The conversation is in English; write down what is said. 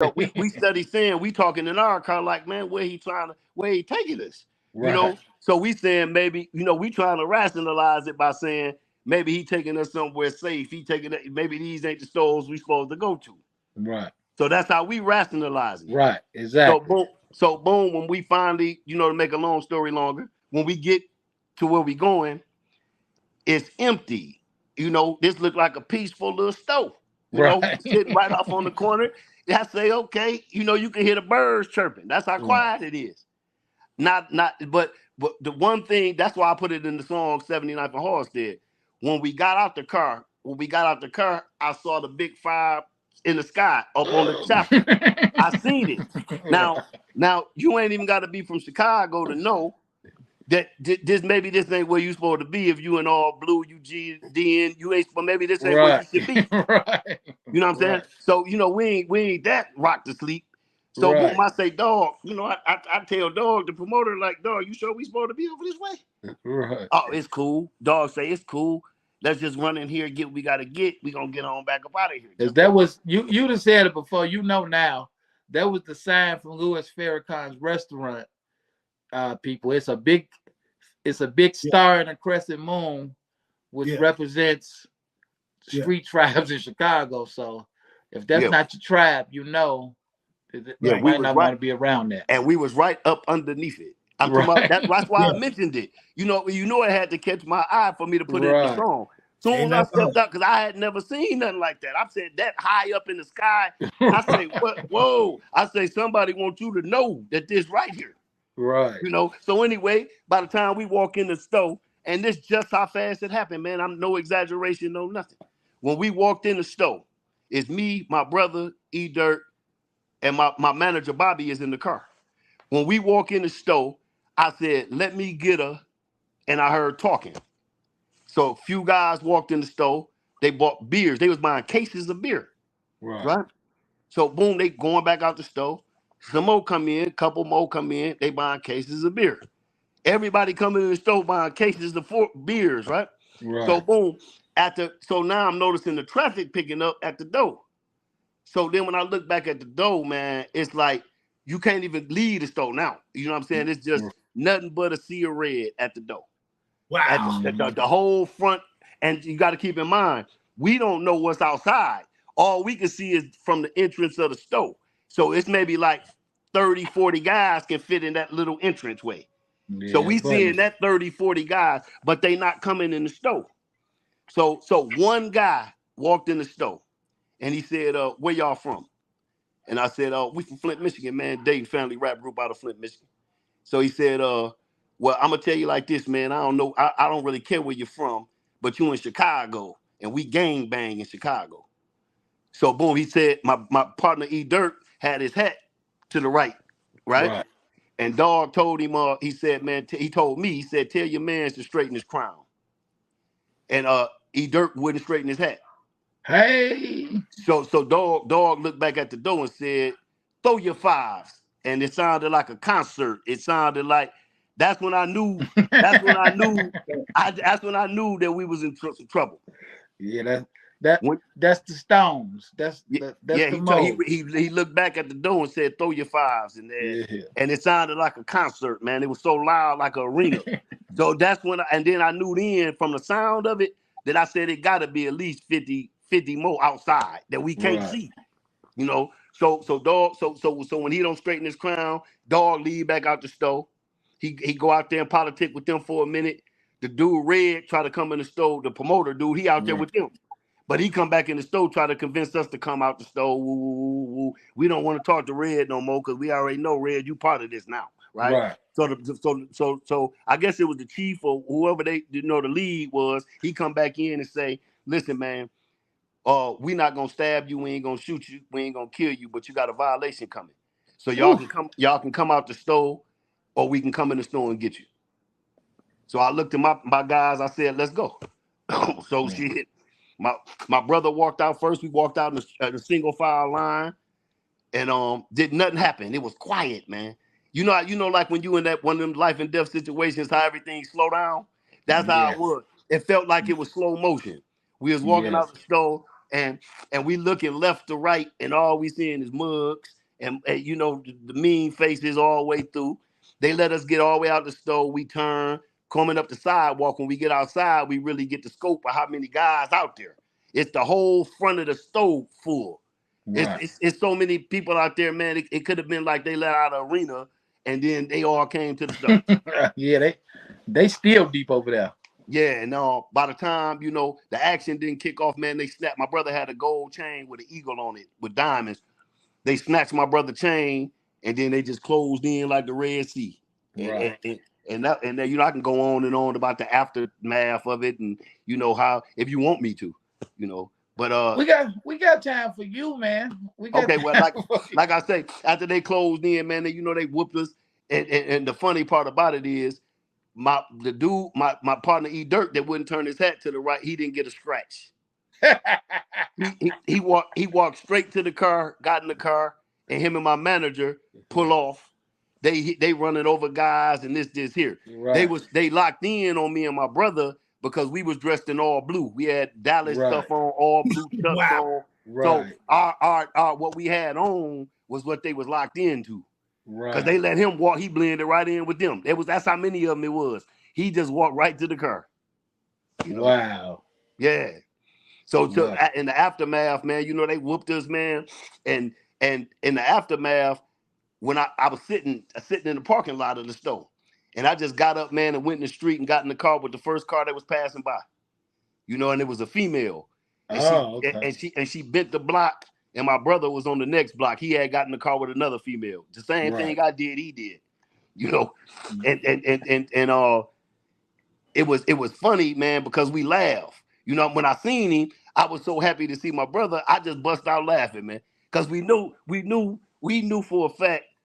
So we study saying, we talking in our car like, man, where he taking us? You Right. know, so we saying maybe, we trying to rationalize it by saying maybe he taking us somewhere safe. He taking it, maybe these ain't the stores we supposed to go to. Right. So that's how we rationalize it. Right. So Exactly. boom, when we finally, to make a long story longer, when we get to where we going, it's empty. This looked like a peaceful little stove. Right. Sitting right off on the corner. I say, okay, you can hear the birds chirping. That's how Right. quiet it is. But the one thing, that's why I put it in the song 79th and Halsted. When we got out the car, I saw the big fire in the sky up on the chapel. I seen it. Right. Now you ain't even got to be from Chicago to know that this ain't where you supposed to be. If you in all blue, you ain't. But maybe this ain't where you Right. should be. Right. You know what I'm saying? Right. So we ain't that rocked to sleep. So boom, Right. I say, dog. I tell dog, the promoter, like, dog, you sure we supposed to be over this way? Right. Oh, it's cool. Dog say it's cool. Let's just run in here, get what we gotta get. We gonna get on back up out of here. Because Just that let me. was you done said it before. You know now. That was the sign from Louis Farrakhan's restaurant. People, it's a big Yeah, star in a crescent moon, which yeah, represents yeah. street tribes in Chicago. So if that's Yeah, not your tribe, yeah. you Right. We might was not right, want to be around that. and we was right up underneath it. I'm talking about Right. that's why I Yeah. mentioned it. It had to catch my eye for me to put it in the Right. song. Soon Ain't as I nothing wrong. stepped out, because I had never seen nothing like that. I said that high up in the sky. I say, what? Whoa! I say somebody wants you to know that this right here. Right. So anyway, by the time we walk in the store, and this just how fast it happened, man. I'm no exaggeration, no nothing. When we walked in the store, it's me, my brother, E Dirt, and my manager Bobby is in the car. When we walk in the store, I said, let me get her, and I heard talking. So a few guys walked in the store, they bought beers. They was buying cases of beer, Right. right? So boom, they going back out the store. Some more come in, couple more come in, they buying cases of beer. Everybody coming in the store buying cases of beers, right? So Right. boom, so now I'm noticing the traffic picking up at the door. So then when I look back at the door, man, it's like you can't even leave the store now. You know what I'm saying? It's just nothing but a sea of red at the door. At Wow. the whole front, and you got to keep in mind, we don't know what's outside. All we can see is from the entrance of the store. So it's maybe like 30, 40 guys can fit in that little entrance way. So Yeah, we buddy. seeing that 30, 40 guys, but they not coming in the store. So one guy walked in the store and he said, where y'all from? And I said, we from Flint, Michigan, man. Dayton family rap group out of Flint, Michigan. So he said, well, I'm gonna tell you like this, man. I don't know, I don't really care where you're from, but you in Chicago and we gang bang in Chicago. So boom, he said, my partner E Dirt had his hat to the right? Right. And dog told him, he said, man, he told me, he said, tell your man to straighten his crown. And E Dirt wouldn't straighten his hat. Hey. So dog looked back at the door and said, throw your fives. And it sounded like a concert. It sounded like that's when I knew, that's when I knew, that's when I knew that we was in some trouble. Yeah, that When that's the Stones. That's yeah, that's yeah, the he mode. he looked back at the door and said, throw your fives in there. Yeah. And it sounded like a concert, man. It was so loud, like an arena. So that's when, and then I knew then from the sound of it that I said it got to be at least 50 more outside that we can't Right. see. So when he don't straighten his crown, dog leave back out the store. He go out there and politic with them for a minute. The dude Red try to come in the store. The promoter dude, he out there Right. with them. But he come back in the store, try to convince us to come out the store. Woo, woo, woo, woo. We don't want to talk to Red no more because we already know Red, you part of this now, right? Right. So I guess it was the chief or whoever they didn't know the lead was. He come back in and say, "Listen, man, we not gonna stab you, we ain't gonna shoot you, we ain't gonna kill you, but you got a violation coming. So Ooh. y'all can come out the store, or we can come in the store and get you." So I looked at my guys, I said, let's go. So Yeah. shit. My brother walked out first. We walked out in the single file line, and did nothing happen. It was quiet, man. Like when you in that one of them life and death situations, how everything slow down. That's how it Yes. was. It felt like it was slow motion. We was walking Yes. out the store. and we looking left to right, and all we seeing is mugs, and you know the mean faces all the way through. They let us get all the way out the store. We turn coming up the sidewalk. When we get outside, we really get the scope of how many guys out there. It's the whole front of the store full. Right. It's so many people out there, man. It could have been like they let out an arena, and then they all came to the store. Yeah, they still deep over there. Yeah, and by the time, you know, the action didn't kick off, man, they snapped. My brother had a gold chain with an eagle on it with diamonds. They snatched my brother chain, and then they just closed in like the Red Sea. Right. And then, you know, I can go on about the aftermath of it, and you know how, if you want me to, you know. But we got time for you, man. We got okay, well, time for you. like I say, after they closed in, man, they, you know, they whooped us. And the funny part about it is my partner E Dirt that wouldn't turn his hat to the right, he didn't get a scratch. He walked straight to the car, got in the car, and him and my manager pull off. They running over guys and this here. Right. They locked in on me and my brother because we was dressed in all blue. We had Dallas Right. stuff on, all blue chucks Wow. on. So Right. our what we had on was what they was locked into. Because Right. they let him walk, he blended right in with them. That's how many of them it was. He just walked right to the car. You know? Wow. Yeah. So Wow. in the aftermath, man, you know, they whooped us, man. And in the aftermath, when I was sitting in the parking lot of the store, and I just got up, man, and went in the street and got in the car with the first car that was passing by. You know, and it was a female. And Oh, okay. she bent the block, and my brother was on the next block. He had got in the car with another female. The same Right. thing I did, he did. You know, and it was funny, man, because we laughed. You know, when I seen him, I was so happy to see my brother. I just bust out laughing, man, because we knew for a fact